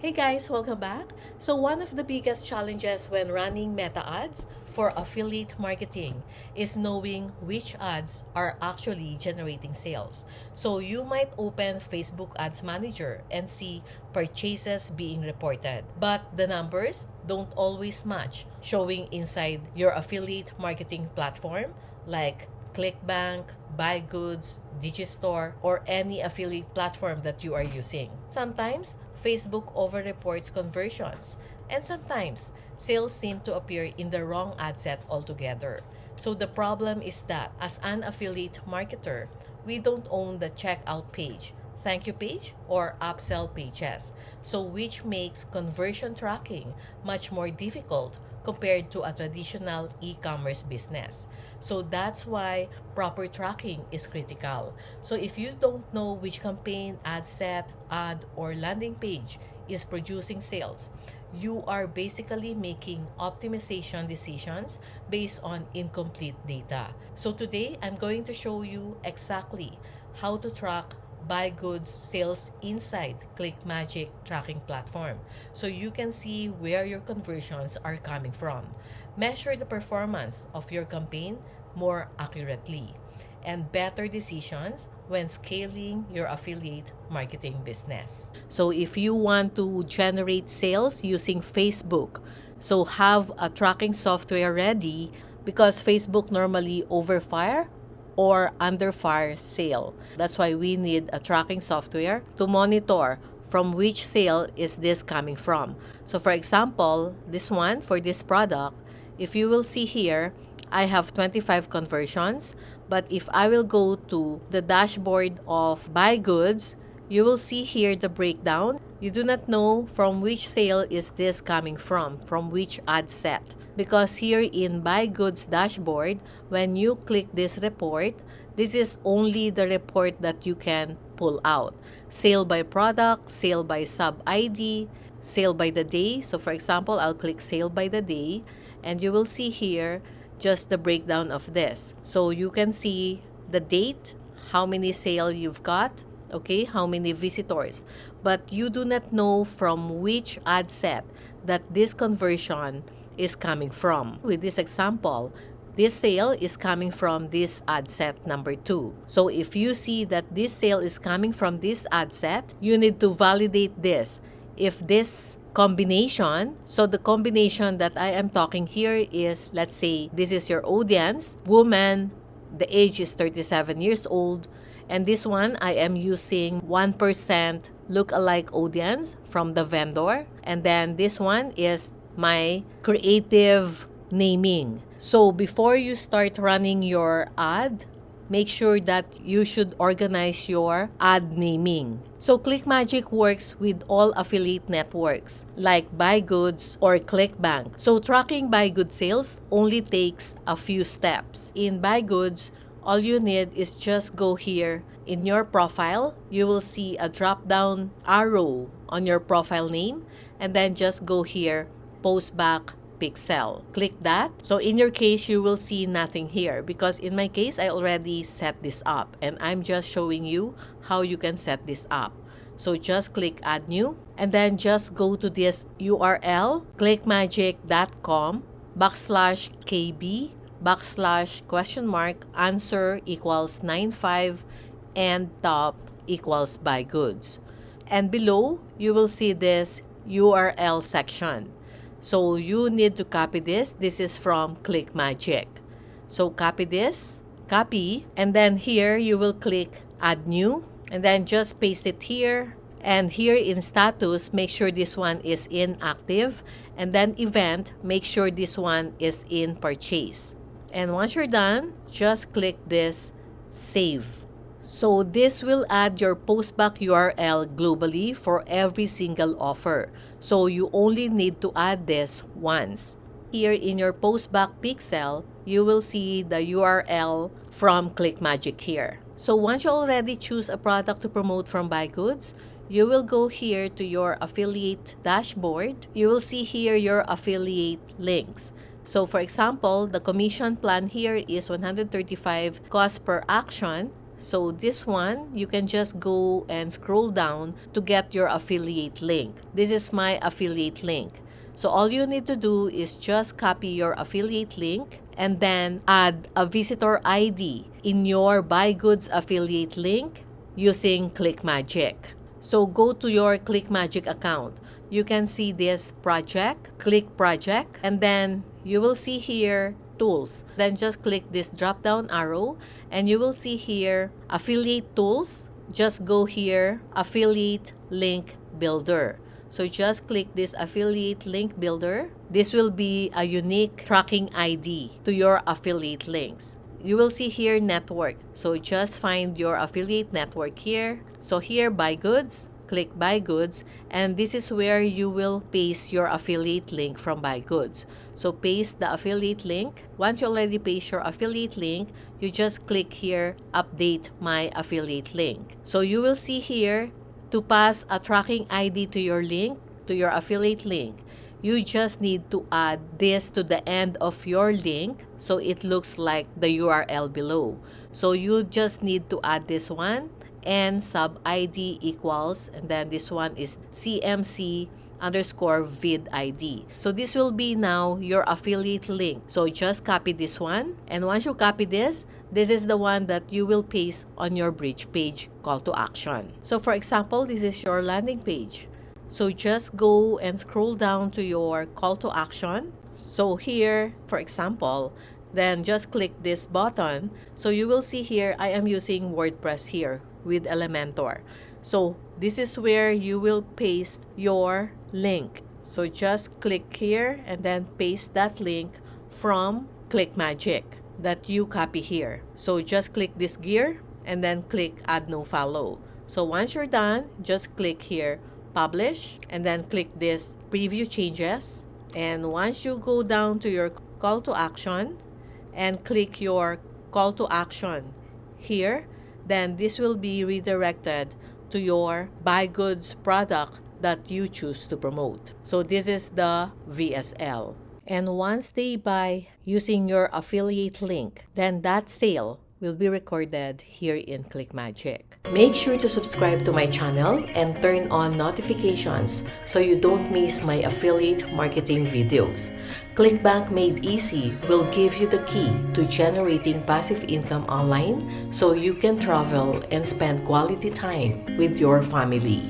Hey guys, welcome back. So one of the biggest challenges when running meta ads for affiliate marketing is knowing which ads are actually generating sales. So you might open Facebook Ads Manager and see purchases being reported, but the numbers don't always match showing inside your affiliate marketing platform like Clickbank, BuyGoods, Digistore, or any affiliate platform that you are using. Sometimes Facebook overreports conversions, and sometimes sales seem to appear in the wrong ad set altogether. So the problem is that as an affiliate marketer, we don't own the checkout page, thank you page, or upsell pages. So which makes conversion tracking much more difficult compared to a traditional e-commerce business. So that's why proper tracking is critical. So if you don't know which campaign, ad set, ad, or landing page is producing sales, you are basically making optimization decisions based on incomplete data. So today, I'm going to show you exactly how to track BuyGoods sales inside ClickMagick tracking platform so you can see where your conversions are coming from. Measure the performance of your campaign more accurately and better decisions when scaling your affiliate marketing business. So if you want to generate sales using Facebook, so have a tracking software ready because Facebook normally overfire or under fire sale. That's why we need a tracking software to monitor from which sale is this coming from. So for example, this one for this product, if you will see here, I have 25 conversions, but if I will go to the dashboard of BuyGoods, you will see here the breakdown. You do not know from which sale is this coming from which ad set. Because here in BuyGoods dashboard, when you click this report, this is only the report that you can pull out. Sale by product, sale by sub ID, sale by the day. So for example, I'll click sale by the day and you will see here just the breakdown of this. So you can see the date, how many sale you've got, okay, how many visitors, but you do not know from which ad set that this conversion is coming from. With this example, this sale is coming from this ad set number 2. So if you see that this sale is coming from this ad set, you need to validate this. If this combination, so the combination that I am talking here is, let's say this is your audience, woman, the age is 37 years old, and this one I am using 1% look-alike audience from the vendor, and then this one is my creative naming. So before you start running your ad, make sure that you should organize your ad naming. So ClickMagick works with all affiliate networks like BuyGoods or Clickbank. So tracking BuyGoods sales only takes a few steps. In BuyGoods, all you need is just go here in your profile. You will see a drop-down arrow on your profile name and then just go here, post back pixel. Click that. So in your case, you will see nothing here because in my case, I already set this up and I'm just showing you how you can set this up. So just click add new and then just go to this URL, clickmagick.com/kb/ answer equals 95 and top equals BuyGoods. And below, you will see this URL section. So you need to copy this. This is from ClickMagick. So copy this, copy, and then here you will click add new and then just paste it here. And here in status, make sure this one is inactive, and then event, make sure this one is in purchase. And once you're done, just click this save. So this will add your postback URL globally for every single offer. So you only need to add this once. Here in your postback pixel, you will see the URL from ClickMagick here. So once you already choose a product to promote from BuyGoods, you will go here to your affiliate dashboard. You will see here your affiliate links. So for example, the commission plan here is 135 cost per action. So this one, you can just go and scroll down to get your affiliate link. This is my affiliate link. So all you need to do is just copy your affiliate link and then add a visitor ID in your BuyGoods affiliate link using ClickMagick. So go to your ClickMagick account. You can see this project, Click Project, and then you will see here tools. Then just click this drop down arrow and you will see here affiliate tools. Just go here, affiliate link builder. So just click this affiliate link builder. This will be a unique tracking ID to your affiliate links. You will see here network. So just find your affiliate network here. So here, BuyGoods, click BuyGoods, and this is where you will paste your affiliate link from BuyGoods. So paste the affiliate link. Once you already paste your affiliate link, you just click here, update my affiliate link. So you will see here, to pass a tracking ID to your link, to your affiliate link, you just need to add this to the end of your link so it looks like the URL below. So you just need to add this one and sub ID equals, and then this one is CMC underscore vid ID. So this will be now your affiliate link. So just copy this one, and once you copy this is the one that you will paste on your bridge page call to action. So for example, this is your landing page. So just go and scroll down to your call to action. So here, for example, then just click this button. So you will see here, I am using WordPress here with Elementor. So this is where you will paste your link. So just click here and then paste that link from ClickMagick that you copy here. So just click this gear and then click add no follow. So once you're done, just click here publish and then click this preview changes. And once you go down to your call to action and click your call to action here, then this will be redirected to your BuyGoods product that you choose to promote. So this is the VSL. And once they buy using your affiliate link, then that sale will be recorded here in ClickMagick. Make sure to subscribe to my channel and turn on notifications so you don't miss my affiliate marketing videos. Clickbank Made Easy will give you the key to generating passive income online so you can travel and spend quality time with your family.